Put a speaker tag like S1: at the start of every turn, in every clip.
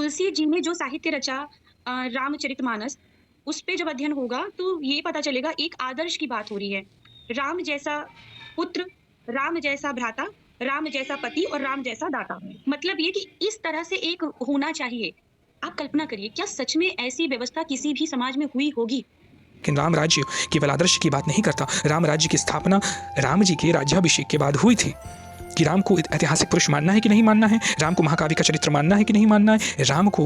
S1: तुलसी जी ने जो साहित्य रचा रामचरितमानस, उस पे जब अध्ययन होगा तो ये पता चलेगा एक आदर्श की बात हो रही है। राम जैसा पुत्र, राम जैसा भ्राता, राम जैसा पति और राम जैसा दाता। मतलब ये कि इस तरह से एक होना चाहिए। आप कल्पना करिए क्या सच में ऐसी व्यवस्था किसी भी समाज में हुई होगी?
S2: लेकिन राम राज्य केवल आदर्श की बात नहीं करता। राम राज्य की स्थापना राम जी के राज्याभिषेक के बाद हुई थी। कि राम को ऐतिहासिक पुरुष मानना है कि नहीं मानना है, राम को महाकाव्य का चरित्र मानना है कि नहीं मानना है, राम को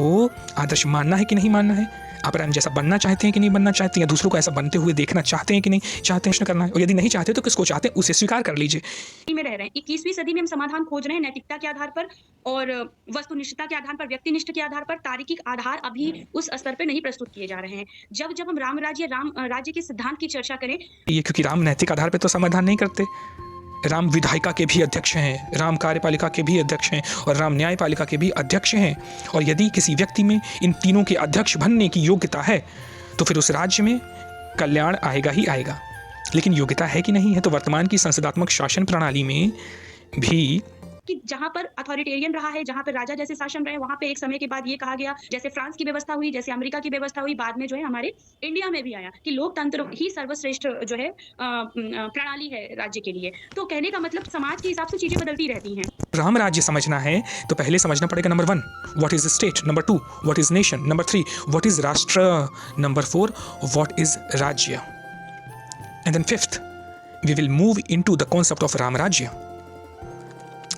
S2: आदर्श मानना है कि नहीं मानना है, आप राम जैसा बनना चाहते हैं कि नहीं बनना चाहते हैं, या दूसरों को ऐसा बनते हुए देखना चाहते हैं कि नहीं चाहते हैं, प्रश्न करना है। और यदि नहीं चाहते तो किसको चाहते हैं उसे स्वीकार कर लीजिए।
S1: में रह रहे हैं 21वीं सदी में हम समाधान खोज रहे हैं नैतिकता के आधार पर और वस्तुनिष्ठता के आधार पर, व्यक्तिनिष्ठ के आधार पर। तार्किक आधार अभी उस स्तर पे नहीं प्रस्तुत किए जा रहे हैं। जब हम राम राज्य, राम राज्य के सिद्धांत की चर्चा करें,
S2: ये क्योंकि राम नैतिक आधार पर तो समाधान नहीं करते। राम विधायिका के भी अध्यक्ष हैं, राम कार्यपालिका के भी अध्यक्ष हैं और राम न्यायपालिका के भी अध्यक्ष हैं। और यदि किसी व्यक्ति में इन तीनों के अध्यक्ष बनने की योग्यता है तो फिर उस राज्य में कल्याण आएगा ही आएगा। लेकिन योग्यता है कि नहीं है, तो वर्तमान की संसदात्मक शासन प्रणाली में भी
S1: कि जहां पर अथॉरिटेरियन रहा है, जहां पर राजा जैसे शासन रहे, वहां पे एक समय के बाद ये कहा गया, जैसे फ्रांस की व्यवस्था हुई, जैसे अमेरिका की व्यवस्था हुई, बाद में जो है हमारे इंडिया में भी आया कि लोकतंत्र ही सर्वश्रेष्ठ जो है प्रणाली है राज्य के लिए। तो कहने का मतलब समाज के हिसाब से चीजें बदलती रहती हैं।
S2: राम राज्य समझना है तो पहले समझना पड़ेगा number 1 what is state, number 2 what is nation, number 3 what is rashtra, number 4 what is rajya, and then fifth we will move into the concept of Ram Rajya.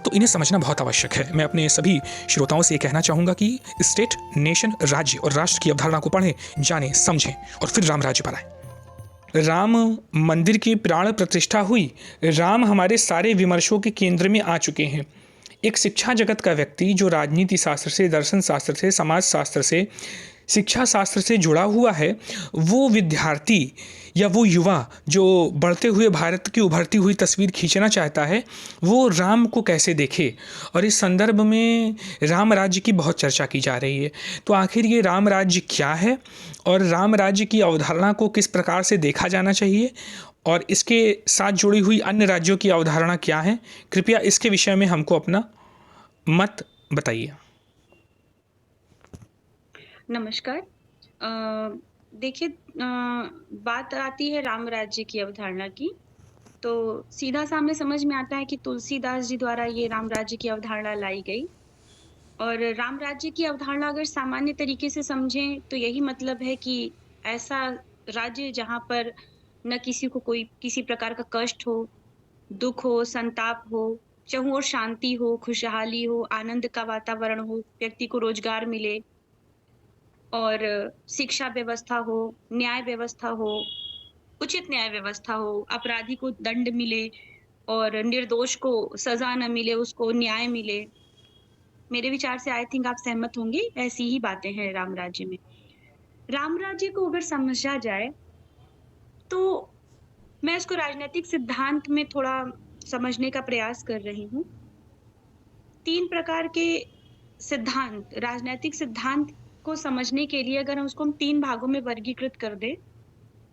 S2: तो इन्हें समझना बहुत आवश्यक है। मैं अपने सभी श्रोताओं से ये कहना चाहूँगा कि स्टेट, नेशन, राज्य और राष्ट्र की अवधारणा को पढ़ें, जानें, समझें और फिर राम राज्य पर आए। राम मंदिर की प्राण प्रतिष्ठा हुई। राम हमारे सारे विमर्शों के केंद्र में आ चुके हैं। एक शिक्षा जगत का व्यक्ति जो राजनीति शास्त्र से, दर्शन शास्त्र से, समाज शास्त्र से, शिक्षा शास्त्र से जुड़ा हुआ है, वो विद्यार्थी या वो युवा जो बढ़ते हुए भारत की उभरती हुई तस्वीर खींचना चाहता है, वो राम को कैसे देखे। और इस संदर्भ में राम राज्य की बहुत चर्चा की जा रही है। तो आखिर ये राम राज्य क्या है और राम राज्य की अवधारणा को किस प्रकार से देखा जाना चाहिए और इसके साथ जुड़ी हुई अन्य राज्यों की अवधारणा क्या है, कृपया इसके विषय में हमको अपना मत बताइए।
S1: नमस्कार। देखिए, बात आती है राम राज्य की अवधारणा की, तो सीधा सामने समझ में आता है कि तुलसीदास जी द्वारा ये राम राज्य की अवधारणा लाई गई। और राम राज्य की अवधारणा अगर सामान्य तरीके से समझें तो यही मतलब है कि ऐसा राज्य जहाँ पर न किसी को कोई किसी प्रकार का कष्ट हो, दुख हो, संताप हो, चारों ओर शांति हो, खुशहाली हो, आनंद का वातावरण हो, व्यक्ति को रोजगार मिले और शिक्षा व्यवस्था हो, न्याय व्यवस्था हो, उचित न्याय व्यवस्था हो, अपराधी को दंड मिले और निर्दोष को सजा न मिले, उसको न्याय मिले। मेरे विचार से आई थिंक आप सहमत होंगे, ऐसी ही बातें हैं राम राज्य में। राम राज्य को अगर समझा जाए, तो मैं इसको राजनैतिक सिद्धांत में थोड़ा समझने का प्रयास कर रही हूँ। 3 प्रकार के सिद्धांत, राजनैतिक सिद्धांत को समझने के लिए अगर हम उसको 3 भागों में वर्गीकृत कर दें,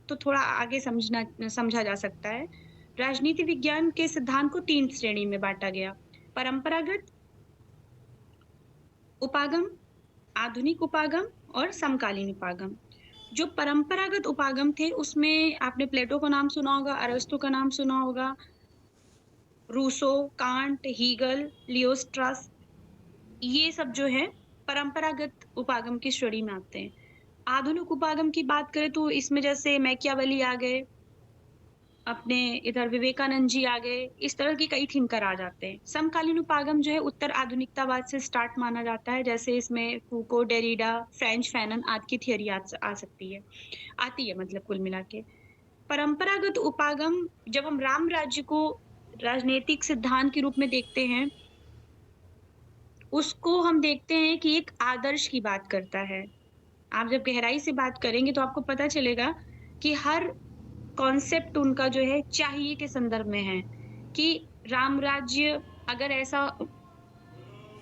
S1: तो थोड़ा आगे समझा जा सकता है। राजनीति विज्ञान के सिद्धांत को 3 श्रेणी में बाँटा गया। परंपरागत उपागम, आधुनिक उपागम और समकालीन उपागम। जो परंपरागत उपागम थे उसमें आपने प्लेटो का नाम सुना होगा, अरस्तु का नाम सुना होगा, रूसो, कांट, हीगल, लियोस्ट्रास, ये सब जो है परंपरागत उपागम की श्रेणी में आते हैं। आधुनिक उपागम की बात करें तो इसमें जैसे मैकियावेली आ गए, अपने इधर विवेकानंद जी आ गए, इस तरह की कई थिंकर आ जाते हैं। समकालीन उपागम जो है उत्तर आधुनिकतावाद से स्टार्ट माना जाता है, जैसे इसमें फूको, डेरिडा, फ्रेंच फैनन आदि की थियरी आ सकती है, आती है मतलब कुल मिला के। परंपरागत उपागम जब हम राम राज्य को राजनीतिक सिद्धांत के रूप में देखते हैं, उसको हम देखते हैं कि एक आदर्श की बात करता है। आप जब गहराई से बात करेंगे तो आपको पता चलेगा कि हर कॉन्सेप्ट उनका जो है चाहिए के संदर्भ में है कि राम राज्य अगर ऐसा,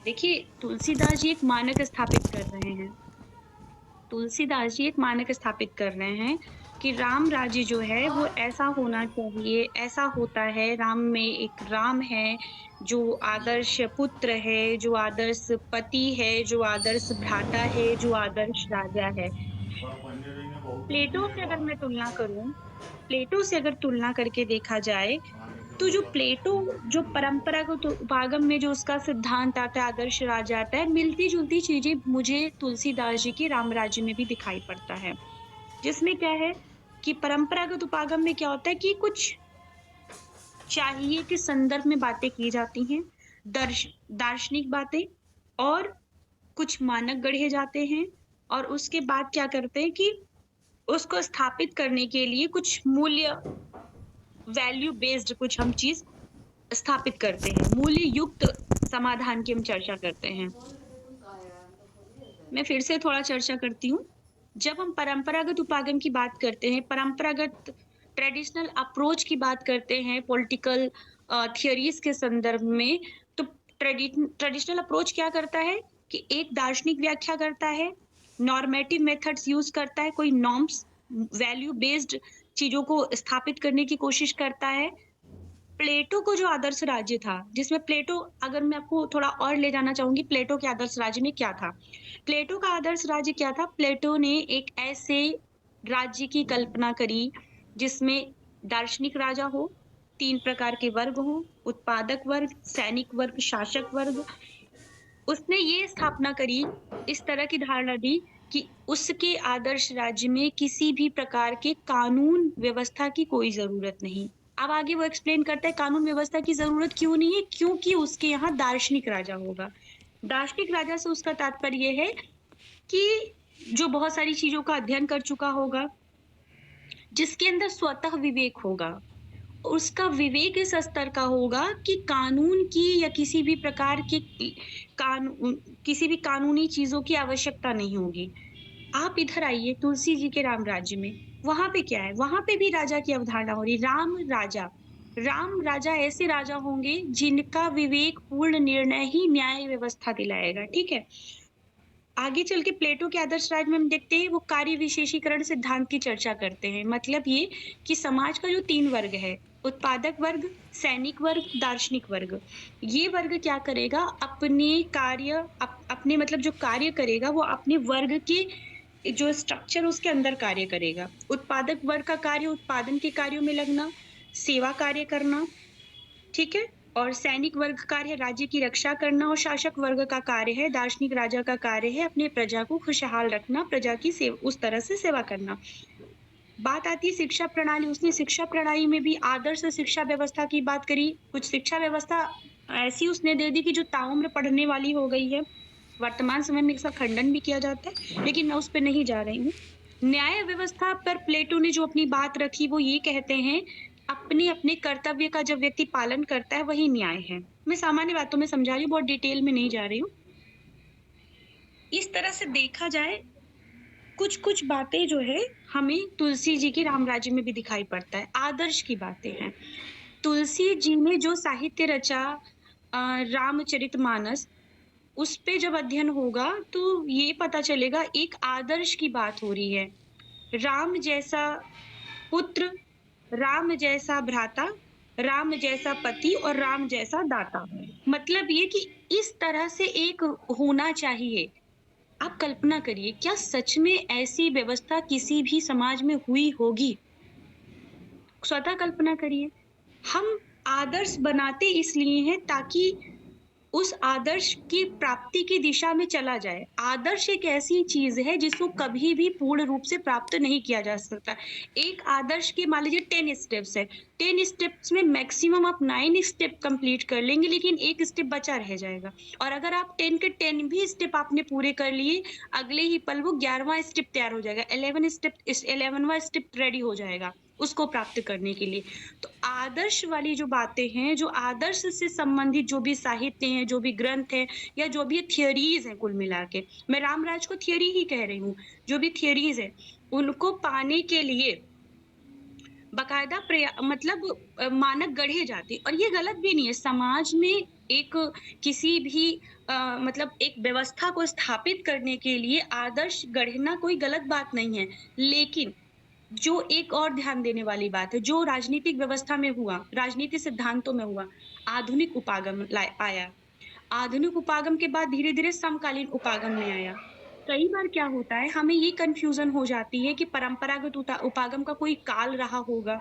S1: देखिए तुलसीदास जी एक मानक स्थापित कर रहे हैं। तुलसीदास जी एक मानक स्थापित कर रहे हैं कि राम राज्य जो है वो ऐसा होना चाहिए, ऐसा होता है, राम में एक राम है, जो आदर्श पुत्र है, जो आदर्श पति है, जो आदर्श भ्राता है, जो आदर्श राजा है। प्लेटो से अगर मैं तुलना करूँ, प्लेटो से अगर तुलना करके देखा जाए, तो जो प्लेटो जो परंपरागत उपागम में जो उसका सिद्धांत आता है, आदर्श राजा आता है, मिलती-जुलती चीज़ें मुझे तुलसीदास जी के राम राज्य में भी दिखाई पड़ता है। जिसमें क्या है कि परंपरागत उपागम में क्या होता है कि कुछ चाहिए के संदर्भ में बातें की जाती हैं, दार्शनिक बातें और कुछ मानक गढ़े जाते हैं और उसके बाद क्या करते हैं कि उसको स्थापित करने के लिए कुछ मूल्य वैल्यू बेस्ड कुछ हम चीज़ स्थापित करते हैं। मूल्य युक्त समाधान की हम चर्चा करते हैं। मैं फिर से थोड़ा चर्चा करती हूँ। जब हम परंपरागत उपागम की बात करते हैं, परंपरागत ट्रेडिशनल अप्रोच की बात करते हैं पॉलिटिकल थियरीज़ के संदर्भ में, तो ट्रेडिशनल अप्रोच क्या करता है कि एक दार्शनिक व्याख्या करता है, नॉर्मेटिव मेथड्स यूज़ करता है, कोई नॉर्म्स, वैल्यू बेस्ड चीज़ों को स्थापित करने की कोशिश करता है। प्लेटो को जो आदर्श राज्य था, जिसमें प्लेटो अगर मैं आपको थोड़ा और ले जाना चाहूँगी, प्लेटो के आदर्श राज्य में क्या था? प्लेटो का आदर्श राज्य क्या था? प्लेटो ने एक ऐसे राज्य की कल्पना करी, जिसमें दार्शनिक राजा हो, 3 प्रकार के वर्ग हों, उत्पादक वर्ग, सैनिक वर्ग, शासक वर्ग। उसने ये स्थापना करी, इस तरह की धारणा दी कि उसके आदर्श राज्य में किसी भी प्रकार के कानून व्यवस्था की कोई ज़रूरत नहीं। अब आगे वो एक्सप्लेन करता है कानून व्यवस्था की ज़रूरत क्यों नहीं है? क्योंकि उसके यहाँ दार्शनिक राजा होगा। दार्शनिक राजा से उसका तात्पर्य ये है कि जो बहुत सारी चीज़ों का अध्ययन कर चुका होगा, जिसके अंदर स्वतः विवेक होगा। उसका विवेक इस स्तर का होगा कि कानून की या किसी भी प्रकार की कानून किसी भी कानूनी चीज़ों की आवश्यकता नहीं होगी। आप इधर आइए तुलसी जी के राम राज्य में, वहाँ पे क्या है? वहाँ पे भी राजा की अवधारणा हो रही, राम राजा। राम राजा ऐसे राजा होंगे जिनका विवेक पूर्ण निर्णय ही न्याय व्यवस्था दिलाएगा, ठीक है? आगे चल के प्लेटो के आदर्श राज में हम देखते हैं वो कार्य विशेषीकरण सिद्धांत की चर्चा करते हैं। मतलब ये कि समाज का जो 3 वर्ग है, उत्पादक वर्ग, सैनिक वर्ग, दार्शनिक वर्ग। ये वर्ग क्या करेगा अपने कार्य अपने मतलब जो कार्य करेगा वो अपने वर्ग के जो स्ट्रक्चर उसके अंदर कार्य करेगा। उत्पादक वर्ग का कार्य उत्पादन के कार्यों में लगना, सेवा कार्य करना, ठीक है? और सैनिक वर्ग कार्य है राज्य की रक्षा करना और शासक वर्ग का कार्य है, दार्शनिक राजा का कार्य है अपने प्रजा को खुशहाल रखना, प्रजा की उस तरह से सेवा करना। बात आती है शिक्षा प्रणाली, उसने शिक्षा प्रणाली में भी आदर्श शिक्षा व्यवस्था की बात करी। कुछ शिक्षा व्यवस्था ऐसी उसने दे दी कि जो ताउम्र पढ़ने वाली हो गई है। वर्तमान समय में इसका खंडन भी किया जाता है, लेकिन मैं उस पे नहीं जा रही हूँ। न्याय व्यवस्था पर प्लेटो ने जो अपनी बात रखी वो ये कहते हैं, अपने-अपने कर्तव्य का जब व्यक्ति पालन करता है वही न्याय है। मैं सामान्य बातों में समझा रही हूँ, बहुत डिटेल में नहीं जा रही हूँ। इस तरह से देखा जाए कुछ-कुछ बातें जो है हमें तुलसी जी के राम राज्य में भी दिखाई पड़ता है, आदर्श की बातें हैं। तुलसी जी ने जो साहित्य रचा रामचरितमानस, उस पे जब अध्ययन होगा तो ये पता चलेगा एक आदर्श की बात हो रही है। राम जैसा पुत्र, राम जैसा भ्राता, राम जैसा पति और राम जैसा दाता। मतलब ये कि इस तरह से एक होना चाहिए। आप कल्पना करिए, क्या सच में ऐसी व्यवस्था किसी भी समाज में हुई होगी? स्वतः कल्पना करिए। हम आदर्श बनाते इसलिए हैं ताकि उस आदर्श की प्राप्ति की दिशा में चला जाए। आदर्श एक ऐसी चीज़ है जिसको कभी भी पूर्ण रूप से प्राप्त नहीं किया जा सकता। एक आदर्श के मान लीजिए 10 स्टेप्स है, 10 स्टेप्स में मैक्सिमम आप 9 स्टेप कंप्लीट कर लेंगे लेकिन 1 स्टेप बचा रह जाएगा। और अगर आप 10 के 10 भी स्टेप आपने पूरे कर लिए, अगले ही पल वो 11वां स्टेप तैयार हो जाएगा, 11वां स्टेप रेडी हो जाएगा उसको प्राप्त करने के लिए। तो आदर्श वाली जो बातें हैं, जो आदर्श से संबंधित जो भी साहित्य हैं, जो भी ग्रंथ हैं या जो भी थियरीज़ हैं कुल मिला के, मैं रामराज को थियरी ही कह रही हूँ। जो भी थियरीज़ हैं, उनको पाने के लिए बाकायदा मतलब मानक गढ़े जाते हैं और ये गलत भी नहीं है। समाज में एक किसी भी मतलब एक व्यवस्था को स्थापित करने के लिए आदर्श गढ़ना कोई गलत बात नहीं है। लेकिन जो एक और ध्यान देने वाली बात है, जो राजनीतिक व्यवस्था में हुआ, राजनीतिक सिद्धांतों में हुआ, आधुनिक उपागम आया। आधुनिक उपागम के बाद धीरे-धीरे समकालीन उपागम में आया। कई बार क्या होता है, हमें ये कन्फ्यूज़न हो जाती है कि परंपरागत उपागम का कोई काल रहा होगा।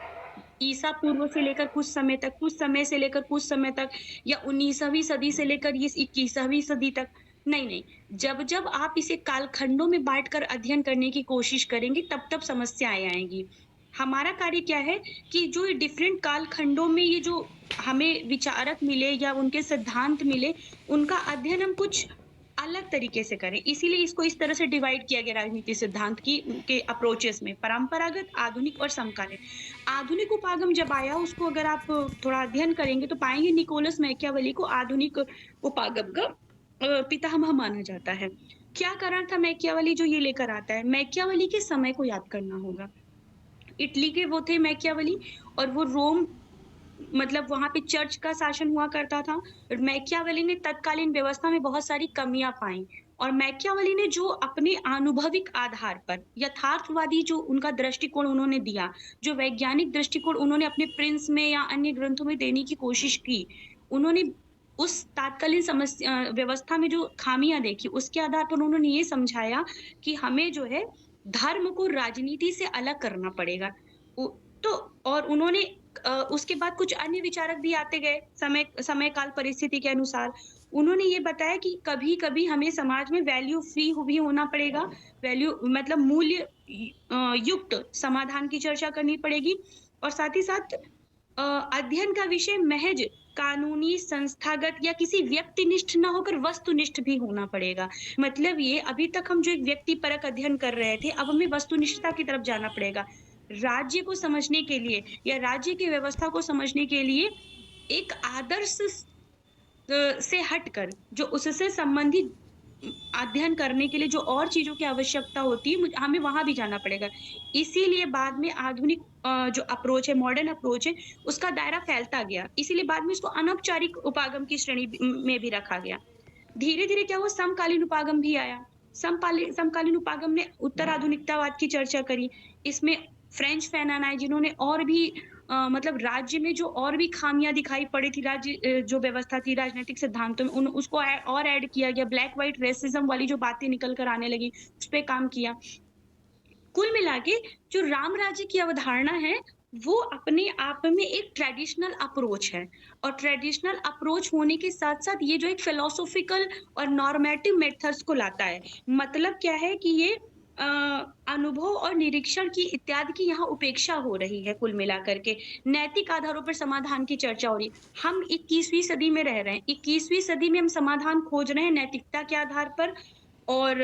S1: ईसा पूर्व से लेकर कुछ समय से लेकर कुछ समय तक, या 19वीं सदी से लेकर ये 21वीं सदी तक। नहीं, जब-जब आप इसे कालखंडों में बाँटकर अध्ययन करने की कोशिश करेंगे, तब-तब समस्याएँ आएँगी। हमारा कार्य क्या है कि जो ये डिफरेंट कालखंडों में ये जो हमें विचारक मिले या उनके सिद्धांत मिले, उनका अध्ययन हम कुछ अलग तरीके से करें। इसीलिए इसको इस तरह से डिवाइड किया गया राजनीति सिद्धांत की के अप्रोचेस में, परंपरागत, आधुनिक और समकालीन। आधुनिक उपागम जब आया, उसको अगर आप थोड़ा अध्ययन करेंगे तो पाएँगे निकोलस मैकियावेली को आधुनिक उपागम का पितामह माना जाता है। क्या कारण था मैकियावेली जो ये लेकर आता है? मैकियावेली के समय को याद करना होगा। इटली के वो थे मैकियावेली, और वो रोम, मतलब वहाँ पे चर्च का शासन हुआ करता था। मैकियावेली ने तत्कालीन व्यवस्था में बहुत सारी कमियाँ पाई, और मैकियावेली ने जो अपने आनुभविक आधार पर यथार्थवादी जो उनका दृष्टिकोण उन्होंने दिया, जो वैज्ञानिक दृष्टिकोण उन्होंने अपने प्रिंस में या अन्य ग्रंथों में देने की कोशिश की, उन्होंने उस तात्कालीन व्यवस्था में जो खामियाँ देखी, उसके आधार पर उन्होंने ये समझाया कि हमें जो है धर्म को राजनीति से अलग करना पड़ेगा। उ तो और उन्होंने उसके बाद कुछ अन्य विचारक भी आते गए, समय काल परिस्थिति के अनुसार। उन्होंने ये बताया कि कभी-कभी हमें समाज में वैल्यू फ्री भी होना पड़ेगा, वैल्यू मतलब युक्त समाधान की चर्चा करनी पड़ेगी, और साथ ही साथ अध्ययन का विषय महज कानूनी, संस्थागत या किसी व्यक्तिनिष्ठ ना होकर वस्तुनिष्ठ भी होना पड़ेगा। मतलब ये, अभी तक हम जो एक व्यक्तिपरक अध्ययन कर रहे थे, अब हमें वस्तुनिष्ठता की तरफ जाना पड़ेगा। राज्य को समझने के लिए या राज्य की व्यवस्था को समझने के लिए एक आदर्श से हटकर जो उससे संबंधित अध्ययन करने के लिए जो और चीज़ों की आवश्यकता होती है, हमें वहाँ भी जाना पड़ेगा। इसीलिए बाद में आधुनिक जो अप्रोच है, मॉडर्न अप्रोच है, उसका दायरा फैलता गया। इसीलिए बाद में इसको अनौपचारिक उपागम की श्रेणी में भी रखा गया। धीरे-धीरे क्या हुआ, समकालीन उपागम भी आया। समकालीन उपागम ने उत्तर आधुनिकतावाद की चर्चा करी। इसमें फ्रेंच फैनन आए, जिन्होंने और भी मतलब राज्य में जो और भी खामियाँ दिखाई पड़ी थी, जो व्यवस्था थी राजनीतिक सिद्धांतों में, उन उसको और ऐड किया गया। ब्लैक व्हाइट रेसिज़्म वाली जो बातें निकल कर आने लगी, उस पे काम किया। कुल मिला के जो राम राज्य की अवधारणा है, वो अपने आप में एक ट्रेडिशनल अप्रोच है, और ट्रेडिशनल अप्रोच होने के साथ-साथ ये जो एक फिलॉसॉफिकल और नॉर्मेटिव मेथड्स को लाता है। मतलब क्या है कि ये अ, अनुभव और निरीक्षण की इत्यादि की यहाँ उपेक्षा हो रही है कुल मिलाकर के। नैतिक आधारों पर समाधान की चर्चा हो रही है। हम 21वीं सदी में रह रहे हैं। 21वीं सदी में हम समाधान खोज रहे हैं नैतिकता के आधार पर, और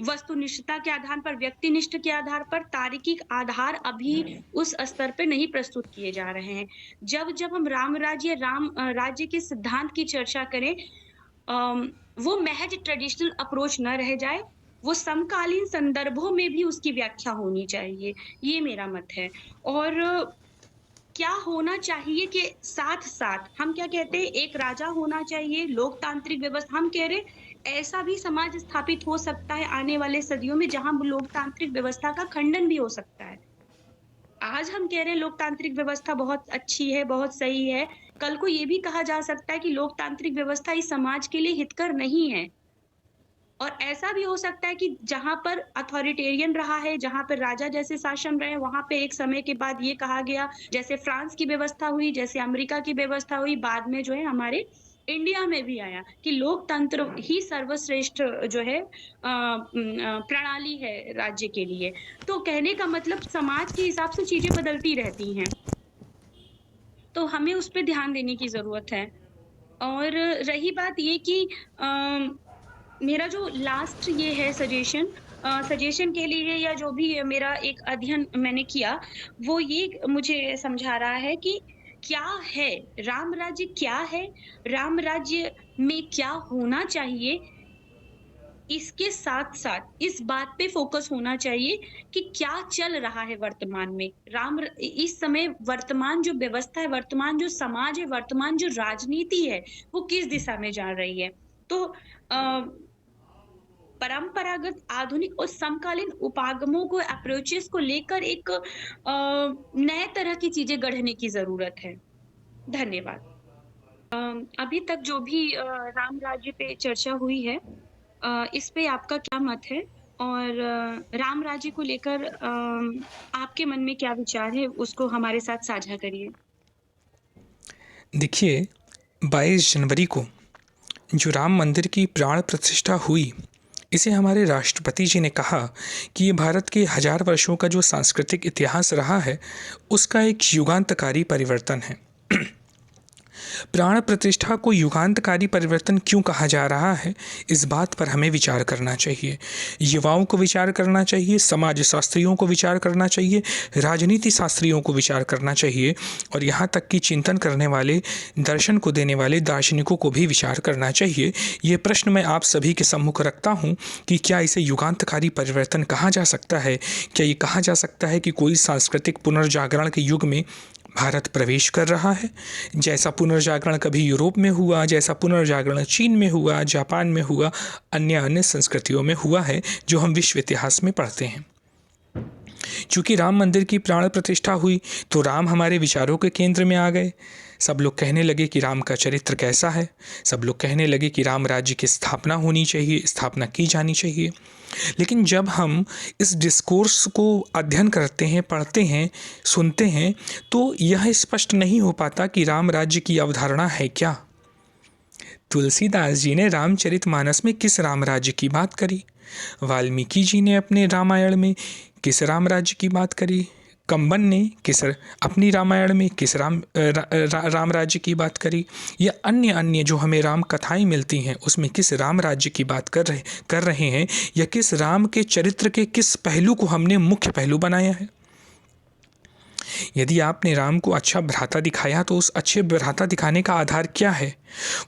S1: वस्तुनिष्ठता के आधार पर, व्यक्तिनिष्ठ के आधार पर। तार्किक आधार अभी उस स्तर पे नहीं प्रस्तुत किए जा रहे हैं। जब-जब हम राम राज्य, राज्य के सिद्धांत की चर्चा करें, अम, वो महज ट्रेडिशनल अप्रोच ना रह जाए, वो समकालीन संदर्भों में भी उसकी व्याख्या होनी चाहिए। ये मेरा मत है। और क्या होना चाहिए के साथ-साथ हम क्या कहते हैं, एक राजा होना चाहिए, लोकतांत्रिक व्यवस्था, हम कह रहे हैं ऐसा भी समाज स्थापित हो सकता है आने वाले सदियों में, जहाँ लोकतांत्रिक व्यवस्था का खंडन भी हो सकता है। आज हम कह रहे हैं लोकतांत्रिक व्यवस्था बहुत अच्छी है, बहुत सही है। कल को ये भी कहा जा सकता है कि लोकतांत्रिक व्यवस्था इस समाज के लिए हितकर नहीं है। और ऐसा भी हो सकता है कि जहाँ पर अथॉरिटेरियन रहा है, जहाँ पर राजा जैसे शासन रहे, वहाँ पे एक समय के बाद ये कहा गया, जैसे फ्रांस की व्यवस्था हुई, जैसे अमेरिका की व्यवस्था हुई, बाद में जो है हमारे इंडिया में भी आया कि लोकतंत्र ही सर्वश्रेष्ठ जो है प्रणाली है राज्य के लिए। तो कहने का मतलब, समाज के हिसाब से चीज़ें बदलती रहती हैं, तो हमें उस पे ध्यान देने की ज़रूरत है। और रही बात ये कि मेरा जो लास्ट ये है सजेशन के लिए, या जो भी मेरा एक अध्ययन मैंने किया, वो ये मुझे समझा रहा है कि क्या है, राम राज्य क्या है? राम राज्य में क्या होना चाहिए? इसके साथ-साथ इस बात पे फ़ोकस होना चाहिए कि क्या चल रहा है वर्तमान में। इस समय वर्तमान जो व्यवस्था है, वर्तमान जो समाज है, वर्तमान जो राजनीति है, वो किस दिशा में जा रही है। तो अ परंपरागत, आधुनिक और समकालीन उपागमों को, अप्रोचेस को लेकर एक नए तरह की चीज़ें गढ़ने की ज़रूरत है। धन्यवाद। अभी तक जो भी राम राज्य पे चर्चा हुई है, इस पे आपका क्या मत है? और राम राज्य को लेकर आपके मन में क्या विचार है, उसको हमारे साथ साझा करिए।
S2: देखिए, 22 जनवरी को जो राम मंदिर की प्राण प्रतिष्ठा हुई, इसे हमारे राष्ट्रपति जी ने कहा कि ये भारत के हजार वर्षों का जो सांस्कृतिक इतिहास रहा है, उसका एक युगांतकारी परिवर्तन है। प्राण प्रतिष्ठा को युगांतकारी परिवर्तन क्यों कहा जा रहा है, इस बात पर हमें विचार करना चाहिए। युवाओं को विचार करना चाहिए, समाज शास्त्रियों को विचार करना चाहिए, राजनीति शास्त्रियों को विचार करना चाहिए, और यहाँ तक कि चिंतन करने वाले, दर्शन को देने वाले दार्शनिकों को भी विचार करना चाहिए। ये प्रश्न मैं आप सभी के सम्मुख रखता हूँ कि क्या इसे युगांतकारी परिवर्तन कहा जा सकता है? क्या ये कहा जा सकता है कि कोई सांस्कृतिक पुनर्जागरण के युग में भारत प्रवेश कर रहा है? जैसा पुनर्जागरण कभी यूरोप में हुआ, जैसा पुनर्जागरण चीन में हुआ, जापान में हुआ, अन्य अन्य संस्कृतियों में हुआ है, जो हम विश्व इतिहास में पढ़ते हैं। चूँकि राम मंदिर की प्राण प्रतिष्ठा हुई तो राम हमारे विचारों के केंद्र में आ गए। सब लोग कहने लगे कि राम का चरित्र कैसा है, सब लोग कहने लगे कि राम राज्य की स्थापना होनी चाहिए, स्थापना की जानी चाहिए। लेकिन जब हम इस डिस्कोर्स को अध्ययन करते हैं, पढ़ते हैं, सुनते हैं, तो यह स्पष्ट नहीं हो पाता कि राम राज्य की अवधारणा है क्या। तुलसीदास जी ने रामचरितमानस में किस राम राज्य की बात करी? वाल्मीकि जी ने अपने रामायण में किस राम राज्य की बात करी? कंबन ने किस अपनी रामायण में किस राम राज्य की बात करी? या अन्य अन्य जो हमें राम कथाएं मिलती हैं, उसमें किस राम राज्य की बात कर रहे हैं, या किस राम के चरित्र के किस पहलू को हमने मुख्य पहलू बनाया है? यदि आपने राम को अच्छा भ्राता दिखाया तो उस अच्छे भ्राता दिखाने का आधार क्या है?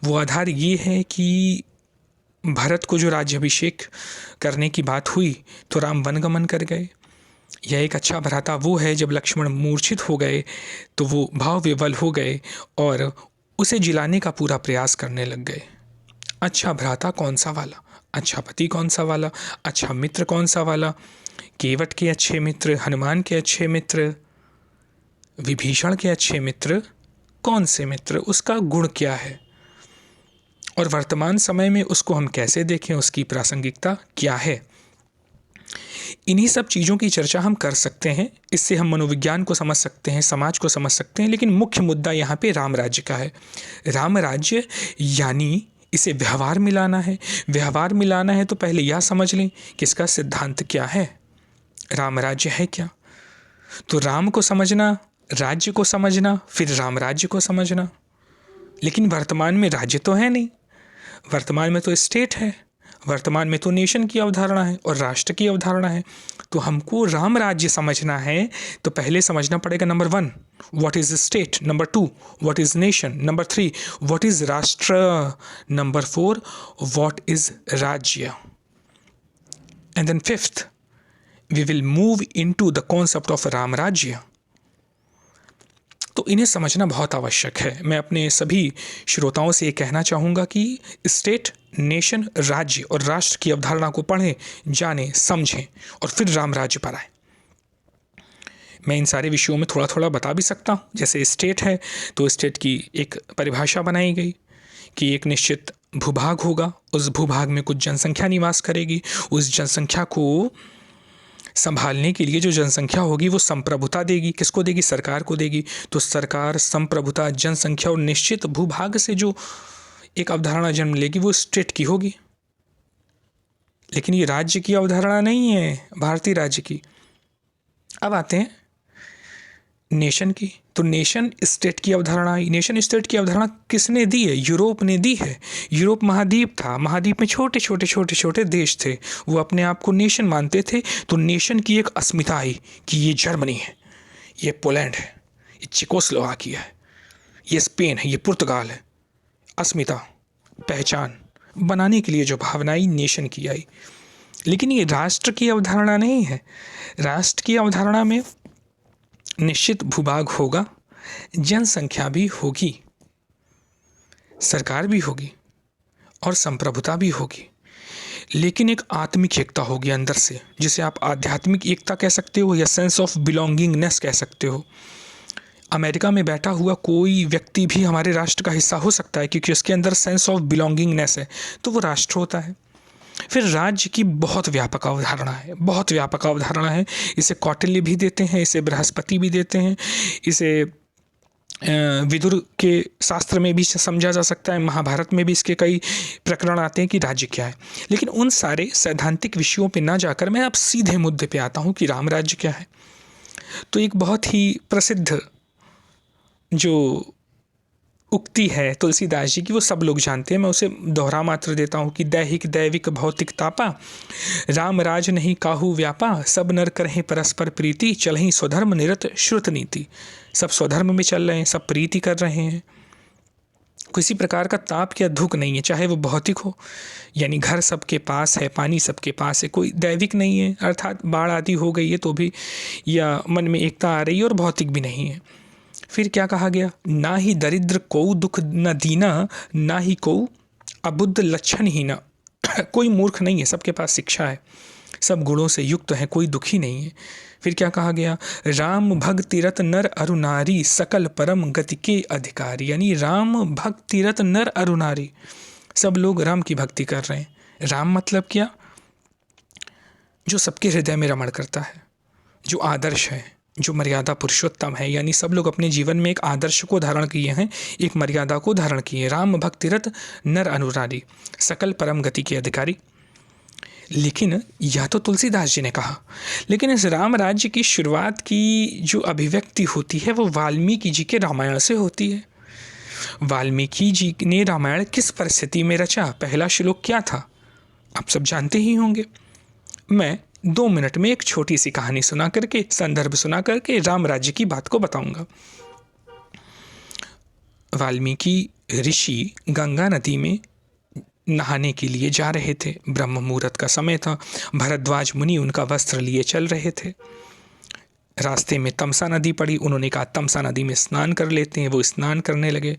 S2: वो आधार ये है कि भरत को जो राज्याभिषेक करने की बात हुई तो राम वनगमन कर गए। यह एक अच्छा भ्राता वो है जब लक्ष्मण मूर्छित हो गए तो वो भाव विवल हो गए और उसे जिलाने का पूरा प्रयास करने लग गए। अच्छा भ्राता कौन सा वाला? अच्छा पति कौन सा वाला? अच्छा मित्र कौन सा वाला? केवट के अच्छे मित्र, हनुमान के अच्छे मित्र, विभीषण के अच्छे मित्र, कौन से मित्र? उसका गुण क्या है? और वर्तमान समय में उसको हम कैसे देखें, उसकी प्रासंगिकता क्या है? इन्हीं सब चीज़ों की चर्चा हम कर सकते हैं। इससे हम मनोविज्ञान को समझ सकते हैं, समाज को समझ सकते हैं। लेकिन मुख्य मुद्दा यहाँ पे राम राज्य का है। राम राज्य यानी इसे व्यवहार में लाना है। व्यवहार में लाना है तो पहले यह समझ लें कि इसका सिद्धांत क्या है, राम राज्य है क्या। तो राम को समझना, राज्य को समझना, फिर राम राज्य को समझना। लेकिन वर्तमान में राज्य तो है नहीं, वर्तमान में तो स्टेट है, वर्तमान में तो नेशन की अवधारणा है और राष्ट्र की अवधारणा है। तो हमको राम राज्य समझना है तो पहले समझना पड़ेगा number 1 what is state, number 2 what is nation, number 3 what is rashtra, number 4 what is rajya, and then 5th we will move into the concept of Ram Rajya. तो इन्हें समझना बहुत आवश्यक है। मैं अपने सभी श्रोताओं से ये कहना चाहूँगा कि स्टेट, नेशन, राज्य और राष्ट्र की अवधारणा को पढ़ें, जानें, समझें और फिर राम राज्य पर आएँ। मैं इन सारे विषयों में थोड़ा थोड़ा बता भी सकता हूँ। जैसे स्टेट है तो स्टेट की एक परिभाषा बनाई गई कि एक निश्चित भूभाग होगा, उस भूभाग में कुछ जनसंख्या निवास करेगी, उस जनसंख्या को संभालने के लिए जो जनसंख्या होगी वो संप्रभुता देगी। किसको देगी? सरकार को देगी। तो सरकार, संप्रभुता, जनसंख्या और निश्चित भूभाग से जो एक अवधारणा जन्म लेगी वो स्टेट की होगी। लेकिन ये राज्य की अवधारणा नहीं है, भारतीय राज्य की। अब आते हैं नेशन की। तो नेशन स्टेट की अवधारणा आई। नेशन स्टेट की अवधारणा किसने दी है? यूरोप ने दी है। यूरोप महाद्वीप था, महाद्वीप में छोटे छोटे छोटे छोटे देश थे, वो अपने आप को नेशन मानते थे। तो नेशन की एक अस्मिता आई कि ये जर्मनी है, ये पोलैंड है, ये चेकोस्लोवाकिया है, ये स्पेन है, ये पुर्तगाल है। अस्मिता, पहचान बनाने के लिए जो भावना आई, नेशन की आई। लेकिन ये राष्ट्र की अवधारणा नहीं है। राष्ट्र की अवधारणा में निश्चित भूभाग होगा, जनसंख्या भी होगी, सरकार भी होगी और संप्रभुता भी होगी। लेकिन एक आत्मिक एकता होगी अंदर से, जिसे आप आध्यात्मिक एकता कह सकते हो या सेंस ऑफ बिलोंगिंगनेस कह सकते हो। अमेरिका में बैठा हुआ कोई व्यक्ति भी हमारे राष्ट्र का हिस्सा हो सकता है, क्योंकि उसके अंदर सेंस ऑफ बिलोंगिंगनेस है, तो वो राष्ट्र होता है। फिर राज्य की बहुत व्यापक अवधारणा है, बहुत व्यापक अवधारणा है। इसे कौटिल्य भी देते हैं, इसे बृहस्पति भी देते हैं, इसे विदुर के शास्त्र में भी समझा जा सकता है, महाभारत में भी इसके कई प्रकरण आते हैं कि राज्य क्या है। लेकिन उन सारे सैद्धांतिक विषयों पे ना जाकर मैं अब सीधे मुद्दे पे आता हूँ कि राम राज्य क्या है। तो एक बहुत ही प्रसिद्ध जो उक्ति है तुलसीदास जी की, वो सब लोग जानते हैं, मैं उसे दोहरा मात्र देता हूँ कि दैहिक दैविक भौतिक तापा, राम राज नहीं काहू व्यापा, सब नर करें परस्पर प्रीति, चलहीं स्वधर्म निरत श्रुत नीति। सब स्वधर्म में चल रहे हैं, सब प्रीति कर रहे हैं, किसी प्रकार का ताप या दुख नहीं है, चाहे वो भौतिक हो, यानी घर सबके पास है, पानी सबके पास है, कोई दैविक नहीं है, अर्थात बाढ़ आदि हो गई है तो भी, या मन में एकता आ रही है, और भौतिक भी नहीं है। फिर क्या कहा गया, ना ही दरिद्र को दुख न दीना, ना ही को अबुद्ध लक्षण ही ना। कोई मूर्ख नहीं है, सबके पास शिक्षा है, सब गुणों से युक्त है, कोई दुखी नहीं है। फिर क्या कहा गया, राम भक्ति रत नर अरु नारी, सकल परम गति के अधिकारी। यानी राम भक्ति रत नर अरु नारी, सब लोग राम की भक्ति कर रहे हैं। राम मतलब क्या, जो सबके हृदय में रमण करता है, जो आदर्श है, जो मर्यादा पुरुषोत्तम है। यानी सब लोग अपने जीवन में एक आदर्श को धारण किए हैं, एक मर्यादा को धारण किए। राम भक्तिरत नर अनुरारी, सकल परम गति के अधिकारी। लेकिन यह तो तुलसीदास जी ने कहा, लेकिन इस राम राज्य की शुरुआत की जो अभिव्यक्ति होती है वो वाल्मीकि जी के रामायण से होती है। वाल्मीकि जी ने रामायण किस परिस्थिति में रचा, पहला श्लोक क्या था, आप सब जानते ही होंगे। मैं 2 मिनट में एक छोटी सी कहानी सुना करके, संदर्भ सुना करके राम राज्य की बात को बताऊंगा। वाल्मीकि ऋषि गंगा नदी में नहाने के लिए जा रहे थे, ब्रह्म मुहूर्त का समय था, भरद्वाज मुनि उनका वस्त्र लिए चल रहे थे। रास्ते में तमसा नदी पड़ी, उन्होंने कहा तमसा नदी में स्नान कर लेते हैं, वो स्नान करने लगे।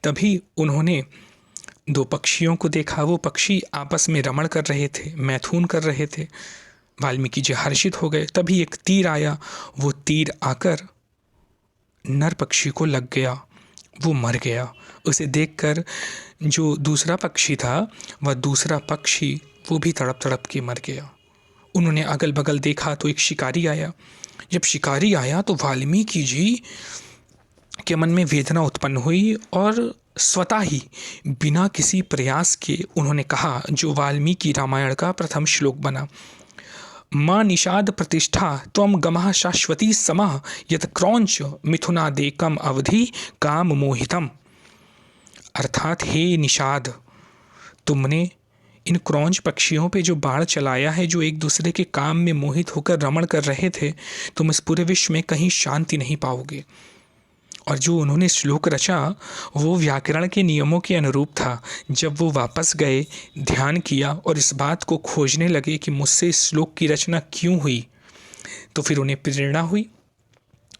S2: तभी उन्होंने 2 पक्षियों को देखा, वो पक्षी आपस में रमण कर रहे थे, मैथुन कर रहे थे। वाल्मीकि जी हर्षित हो गए। तभी एक तीर आया, वो तीर आकर नर पक्षी को लग गया, वो मर गया। उसे देखकर जो दूसरा पक्षी था, वह दूसरा पक्षी वो भी तड़प तड़प के मर गया। उन्होंने अगल बगल देखा तो एक शिकारी आया। जब शिकारी आया तो वाल्मीकि जी के मन में वेदना उत्पन्न हुई और स्वतः ही बिना किसी प्रयास के उन्होंने कहा, जो वाल्मीकि रामायण का प्रथम श्लोक बना, माँ निषाद प्रतिष्ठा त्वम गमः शाश्वती समः, यत क्रौंच मिथुनादेकम अवधि काम मोहितम। अर्थात हे निषाद, तुमने इन क्रौंच पक्षियों पे जो बाण चलाया है, जो एक दूसरे के काम में मोहित होकर रमण कर रहे थे, तुम इस पूरे विश्व में कहीं शांति नहीं पाओगे। और जो उन्होंने श्लोक रचा वो व्याकरण के नियमों के अनुरूप था। जब वो वापस गए, ध्यान किया और इस बात को खोजने लगे कि मुझसे इस श्लोक की रचना क्यों हुई, तो फिर उन्हें प्रेरणा हुई।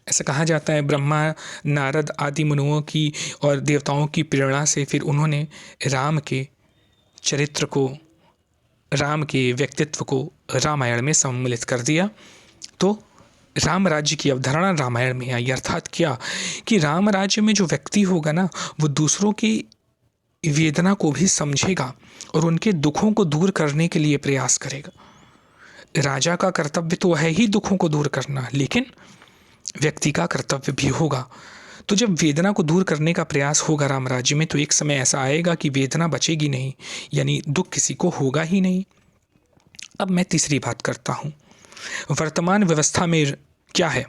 S2: ऐसा कहा जाता है ब्रह्मा, नारद आदि मुनियों की और देवताओं की प्रेरणा से फिर उन्होंने राम के चरित्र को, राम के व्यक्तित्व को रामायण में सम्मिलित कर दिया। तो राम राज्य की अवधारणा रामायण में आई। अर्थात क्या कि राम राज्य में जो व्यक्ति होगा ना, वो दूसरों की वेदना को भी समझेगा और उनके दुखों को दूर करने के लिए प्रयास करेगा। राजा का कर्तव्य तो है ही दुखों को दूर करना, लेकिन व्यक्ति का कर्तव्य भी होगा। तो जब वेदना को दूर करने का प्रयास होगा राम राज्य में, तो एक समय ऐसा आएगा कि वेदना बचेगी नहीं, यानी दुख किसी को होगा ही नहीं। अब मैं तीसरी बात करता हूँ। वर्तमान व्यवस्था में क्या है,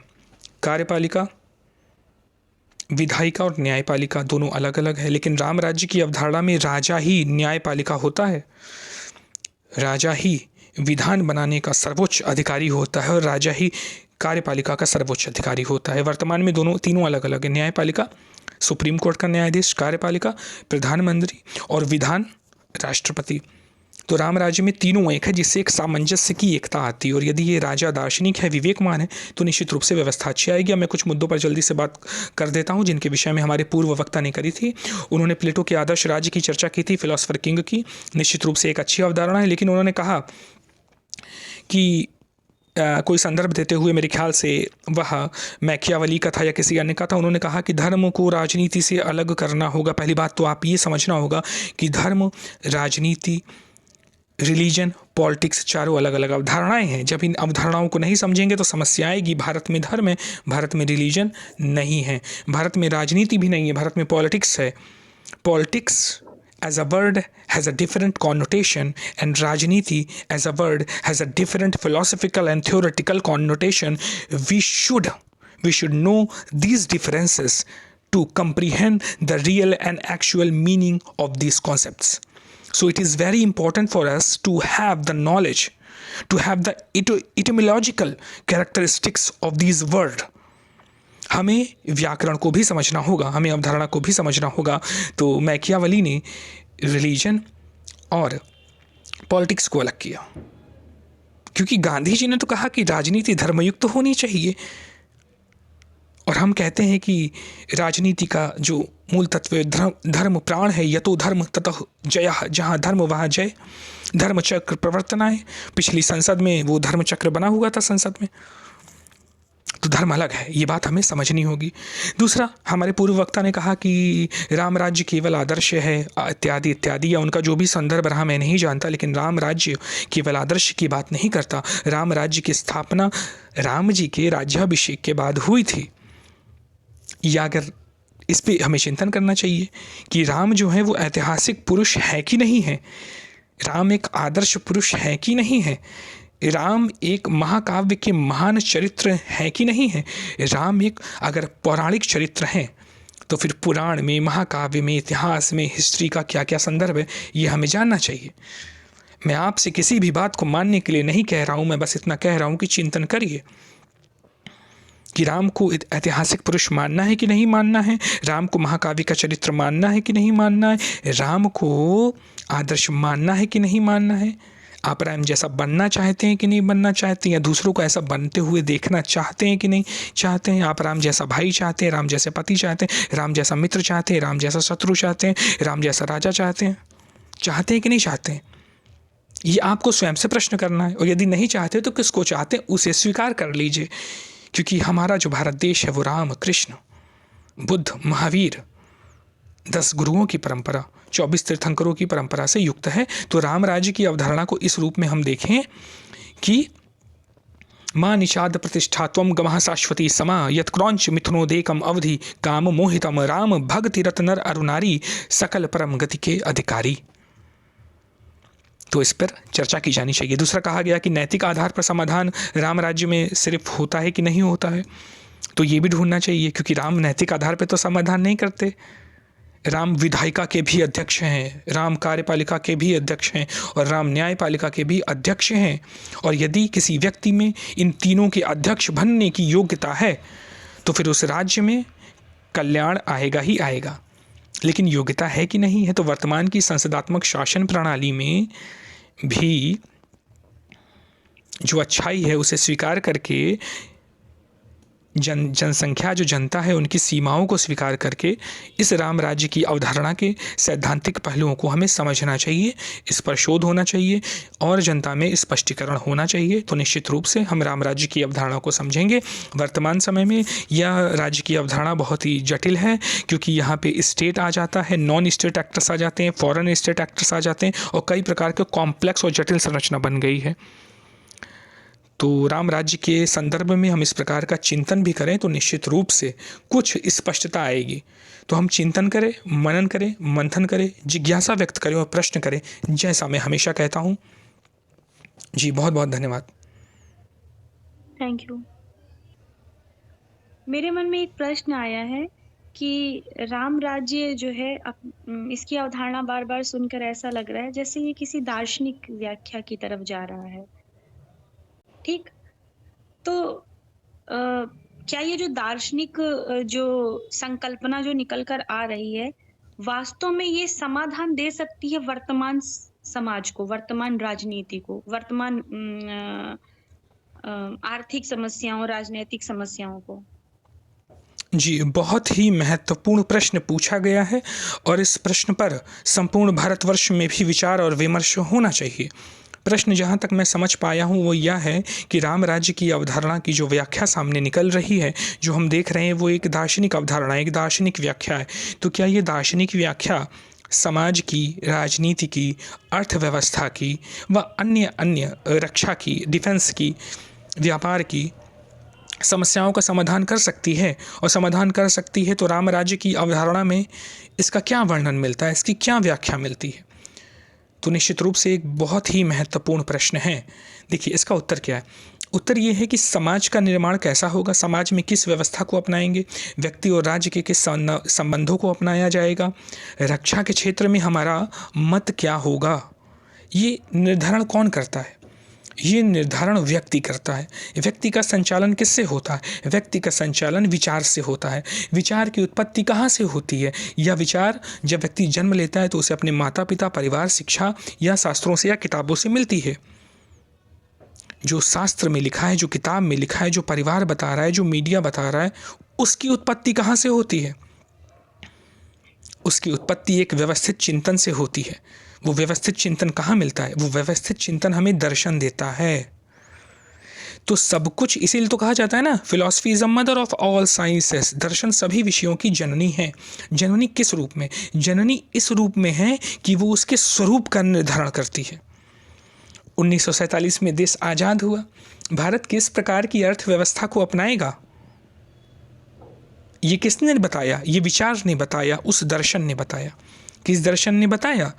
S2: कार्यपालिका, विधायिका और न्यायपालिका दोनों अलग अलग है, लेकिन राम राज्य की अवधारणा में राजा ही न्यायपालिका होता है, राजा ही विधान बनाने का सर्वोच्च अधिकारी होता है और राजा ही कार्यपालिका का सर्वोच्च अधिकारी होता है। वर्तमान में तीनों अलग अलग है। न्यायपालिका सुप्रीम कोर्ट का न्यायाधीश, कार्यपालिका प्रधानमंत्री और विधान राष्ट्रपति। तो राम राज्य में तीनों एक है, जिससे एक सामंजस्य की एकता आती है। और यदि ये राजा दार्शनिक है, विवेकमान है, तो निश्चित रूप से व्यवस्था अच्छी आएगी। अब मैं कुछ मुद्दों पर जल्दी से बात कर देता हूँ जिनके विषय में हमारे पूर्व वक्ता ने करी थी। उन्होंने प्लेटो के आदर्श राज्य की चर्चा की थी, फिलोसफर किंग की। निश्चित रूप से एक अच्छी अवधारणा है, लेकिन उन्होंने कहा कि कोई संदर्भ देते हुए, मेरे ख्याल से वह मैकियावली का था या किसी अन्य का था, उन्होंने कहा कि धर्म को राजनीति से अलग करना होगा। पहली बात तो आप ये समझना होगा कि धर्म, राजनीति, रिलीजन, पॉलिटिक्स चारों अलग अलग अवधारणाएं हैं। जब इन अवधारणाओं को नहीं समझेंगे तो समस्या आएगी। भारत में धर्म है, भारत में रिलीजन नहीं है, भारत में राजनीति भी नहीं है, भारत में पॉलिटिक्स है। Politics as a word has a different connotation, and Rajniti as a word has a different philosophical and theoretical connotation. We should know these differences to comprehend the real and actual meaning of these concepts. So it is very important for us to have the knowledge, to have the etymological characteristics of these words. हमें व्याकरण को भी समझना होगा, हमें अवधारणा को भी समझना होगा। तो मैकियावली ने रिलीजन और पॉलिटिक्स को अलग किया, क्योंकि गांधी जी ने तो कहा कि राजनीति धर्मयुक्त होनी चाहिए, और हम कहते हैं कि राजनीति का जो मूल तत्व धर्म प्राण है। यतो धर्म ततः जयः, जहाँ धर्म वहाँ जय। धर्म चक्र प्रवर्तनाएं, पिछली संसद में वो धर्म चक्र बना हुआ था संसद में, तो धर्म अलग है, ये बात हमें समझनी होगी। दूसरा, हमारे पूर्व वक्ता ने कहा कि राम राज्य केवल आदर्श है इत्यादि इत्यादि, या उनका जो भी संदर्भ रहा मैं नहीं जानता, लेकिन राम राज्य केवल आदर्श की बात नहीं करता। राम राज्य की स्थापना राम जी के राज्याभिषेक के बाद हुई थी। या अगर इस पे हमें चिंतन करना चाहिए कि राम जो है वो ऐतिहासिक पुरुष है कि नहीं है, राम एक आदर्श पुरुष है कि नहीं है, राम एक महाकाव्य के महान चरित्र है कि नहीं है। राम एक अगर पौराणिक चरित्र हैं तो फिर पुराण में, महाकाव्य में, इतिहास में, हिस्ट्री का क्या क्या संदर्भ है, ये हमें जानना चाहिए। मैं आपसे किसी भी बात को मानने के लिए नहीं कह रहा हूँ, मैं बस इतना कह रहा हूँ कि चिंतन करिए कि राम को ऐतिहासिक पुरुष मानना है कि नहीं मानना है, राम को महाकाव्य का चरित्र मानना है कि नहीं मानना है, राम को आदर्श मानना है कि नहीं मानना है। आप राम जैसा बनना चाहते हैं कि नहीं बनना चाहते हैं, या दूसरों को ऐसा बनते हुए देखना चाहते हैं कि नहीं चाहते हैं। आप राम जैसा भाई चाहते हैं, राम जैसे पति चाहते हैं, राम जैसा मित्र चाहते हैं, राम जैसा शत्रु चाहते हैं, राम जैसा राजा चाहते हैं कि नहीं चाहते हैं। ये आपको स्वयं से प्रश्न करना है, और यदि नहीं चाहते तो किसको चाहते हैं उसे स्वीकार कर लीजिए। क्योंकि हमारा जो भारत देश है वो राम, कृष्ण, बुद्ध, महावीर, 10 गुरुओं की परंपरा, 24 तीर्थंकरों की परंपरा से युक्त है। तो राम राज्य की अवधारणा को इस रूप में हम देखें कि माँ निषाद प्रतिष्ठात्वम गमः शाश्वती समा यत क्रौंच मिथुनोदेकम अवधि काम मोहितम राम भक्ति रत्नर अरुनारी सकल परम गति के अधिकारी। तो इस पर चर्चा की जानी चाहिए। दूसरा, कहा गया कि नैतिक आधार पर समाधान राम राज्य में सिर्फ होता है कि नहीं होता है, तो ये भी ढूंढना चाहिए, क्योंकि राम नैतिक आधार पर तो समाधान नहीं करते। राम विधायिका के भी अध्यक्ष हैं, राम कार्यपालिका के भी अध्यक्ष हैं, और राम न्यायपालिका के भी अध्यक्ष हैं। और यदि किसी व्यक्ति में इन तीनों के अध्यक्ष बनने की योग्यता है तो फिर उस राज्य में कल्याण आएगा ही आएगा। लेकिन योग्यता है कि नहीं है, तो वर्तमान की संसदात्मक शासन प्रणाली में भी जो अच्छाई है उसे स्वीकार करके, जनसंख्या जो जनता है उनकी सीमाओं को स्वीकार करके इस राम राज्य की अवधारणा के सैद्धांतिक पहलुओं को हमें समझना चाहिए, इस पर शोध होना चाहिए और जनता में स्पष्टीकरण होना चाहिए। तो निश्चित रूप से हम राम राज्य की अवधारणा को समझेंगे। वर्तमान समय में यह राज्य की अवधारणा बहुत ही जटिल है, क्योंकि यहाँ पे स्टेट आ जाता है, नॉन स्टेट एक्टर्स आ जाते हैं, फॉरेन स्टेट एक्टर्स आ जाते हैं, और कई प्रकार के कॉम्प्लेक्स और जटिल संरचना बन गई है। तो राम राज्य के संदर्भ में हम इस प्रकार का चिंतन भी करें तो निश्चित रूप से कुछ स्पष्टता आएगी। तो हम चिंतन करें, मनन करें, मंथन करें, जिज्ञासा व्यक्त करें और प्रश्न करें, जैसा मैं हमेशा कहता हूँ। जी बहुत बहुत धन्यवाद।
S1: Thank you. मेरे मन में एक प्रश्न आया है कि राम राज्य जो है, इसकी अवधारणा बार बार सुनकर ऐसा लग रहा है जैसे ये किसी दार्शनिक व्याख्या की तरफ जा रहा है। ठीक, तो क्या ये जो दार्शनिक जो संकल्पना जो निकल कर आ रही है, वास्तव में ये समाधान दे सकती है वर्तमान समाज को, वर्तमान राजनीति को, वर्तमान आर्थिक समस्याओं, राजनैतिक समस्याओं को?
S2: जी, बहुत ही महत्वपूर्ण प्रश्न पूछा गया है और इस प्रश्न पर संपूर्ण भारतवर्ष में भी विचार और विमर्श होना चाहिए। प्रश्न जहाँ तक मैं समझ पाया हूँ वो यह है कि राम राज्य की अवधारणा की जो व्याख्या सामने निकल रही है, जो हम देख रहे हैं वो एक दार्शनिक अवधारणा, एक दार्शनिक व्याख्या है। तो क्या ये दार्शनिक व्याख्या समाज की, राजनीति की, अर्थव्यवस्था की व अन्य रक्षा की, डिफेंस की, व्यापार की समस्याओं का समाधान कर सकती है? और समाधान कर सकती है तो राम राज्य की अवधारणा में इसका क्या वर्णन मिलता है, इसकी क्या व्याख्या मिलती है? तो निश्चित रूप से एक बहुत ही महत्वपूर्ण प्रश्न है। देखिए इसका उत्तर क्या है? उत्तर ये है कि समाज का निर्माण कैसा होगा, समाज में किस व्यवस्था को अपनाएंगे, व्यक्ति और राज्य के किस संबंधों को अपनाया जाएगा, रक्षा के क्षेत्र में हमारा मत क्या होगा, ये निर्धारण कौन करता है? ये निर्धारण व्यक्ति करता है। व्यक्ति का संचालन किससे होता है? व्यक्ति का संचालन विचार से होता है। विचार की उत्पत्ति कहाँ से होती है? यह विचार जब व्यक्ति जन्म लेता है तो उसे अपने माता पिता, परिवार, शिक्षा या शास्त्रों से या किताबों से मिलती है। जो शास्त्र में लिखा है, जो किताब में लिखा है, जो परिवार बता रहा है, जो मीडिया बता रहा है, उसकी उत्पत्ति कहाँ से होती है? उसकी उत्पत्ति एक व्यवस्थित चिंतन से होती है। वो व्यवस्थित चिंतन कहाँ मिलता है? वो व्यवस्थित चिंतन हमें दर्शन देता है। तो सब कुछ, इसीलिए तो कहा जाता है ना, philosophy is a mother of all sciences. दर्शन सभी विषयों की जननी है। जननी किस रूप में? जननी इस रूप में है कि वो उसके स्वरूप का निर्धारण करती है। 1947 में देश आज़ाद हुआ। भारत किस प्रकार की अर्थव्यवस्था को अपनाएगा, ये किसने बताया? ये विचार ने बताया, उस दर्शन ने बताया। किस दर्शन ने बताया?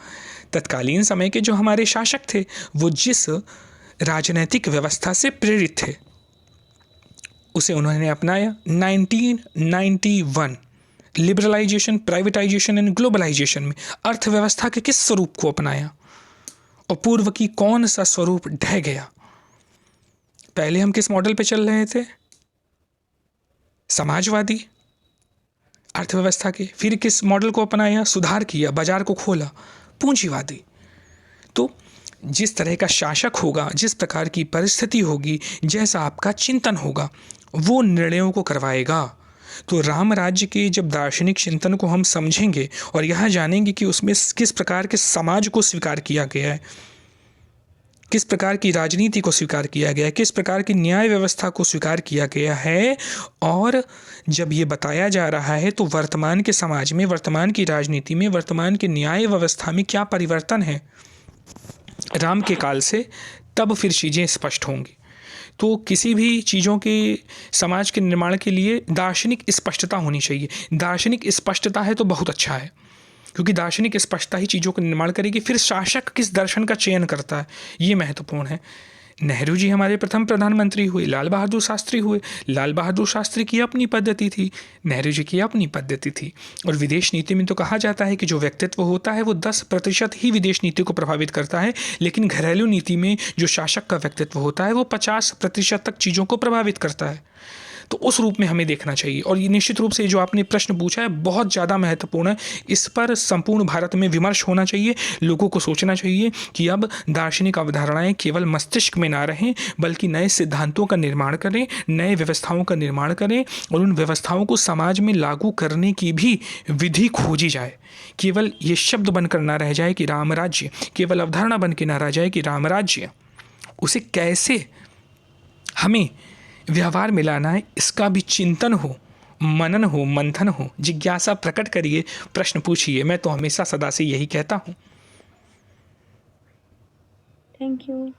S2: तत्कालीन समय के जो हमारे शासक थे, वो जिस राजनैतिक व्यवस्था से प्रेरित थे उसे उन्होंने अपनाया। 1991 लिबरलाइजेशन, प्राइवेटाइजेशन एंड ग्लोबलाइजेशन में अर्थव्यवस्था के किस स्वरूप को अपनाया और पूर्व की कौन सा स्वरूप ढह गया? पहले हम किस मॉडल पे चल रहे थे? समाजवादी अर्थव्यवस्था के। फिर किस मॉडल को अपनाया? सुधार किया, बाजार को खोला, पूंजीवादी। तो जिस तरह का शासक होगा, जिस प्रकार की परिस्थिति होगी, जैसा आपका चिंतन होगा, वो निर्णयों को करवाएगा। तो राम राज्य के जब दार्शनिक चिंतन को हम समझेंगे और यह जानेंगे कि उसमें किस प्रकार के समाज को स्वीकार किया गया है, किस प्रकार की राजनीति को स्वीकार किया गया है, किस प्रकार की न्याय व्यवस्था को स्वीकार किया गया है, और जब ये बताया जा रहा है तो वर्तमान के समाज में, वर्तमान की राजनीति में, वर्तमान की न्याय व्यवस्था में क्या परिवर्तन है राम के काल से, तब फिर चीज़ें स्पष्ट होंगी। तो किसी भी चीज़ों के, समाज के निर्माण के लिए दार्शनिक स्पष्टता होनी चाहिए। दार्शनिक स्पष्टता है तो बहुत अच्छा है, क्योंकि दार्शनिक स्पष्टता ही चीज़ों का निर्माण करेगी। फिर शासक किस दर्शन का चयन करता है, ये महत्वपूर्ण है। नेहरू जी हमारे प्रथम प्रधानमंत्री हुए, लाल बहादुर शास्त्री हुए। लाल बहादुर शास्त्री की अपनी पद्धति थी, नेहरू जी की अपनी पद्धति थी। और विदेश नीति में तो कहा जाता है कि जो व्यक्तित्व होता है वो 10% ही विदेश नीति को प्रभावित करता है, लेकिन घरेलू नीति में जो शासक का व्यक्तित्व होता है वो 50% तक चीज़ों को प्रभावित करता है। तो उस रूप में हमें देखना चाहिए। और ये निश्चित रूप से जो आपने प्रश्न पूछा है बहुत ज़्यादा महत्वपूर्ण है। इस पर संपूर्ण भारत में विमर्श होना चाहिए। लोगों को सोचना चाहिए कि अब दार्शनिक अवधारणाएं केवल मस्तिष्क में ना रहें, बल्कि नए सिद्धांतों का निर्माण करें, नए व्यवस्थाओं का निर्माण करें, और उन व्यवस्थाओं को समाज में लागू करने की भी विधि खोजी जाए। केवल ये शब्द बनकर ना रह जाए कि राम राज्य, केवल अवधारणा बन के ना रह जाए कि राम राज्य, उसे कैसे हमें व्यवहार में लाना है, इसका भी चिंतन हो, मनन हो, मंथन हो। जिज्ञासा प्रकट करिए, प्रश्न पूछिए। मैं तो हमेशा सदा से यही कहता हूँ।
S1: Thank you.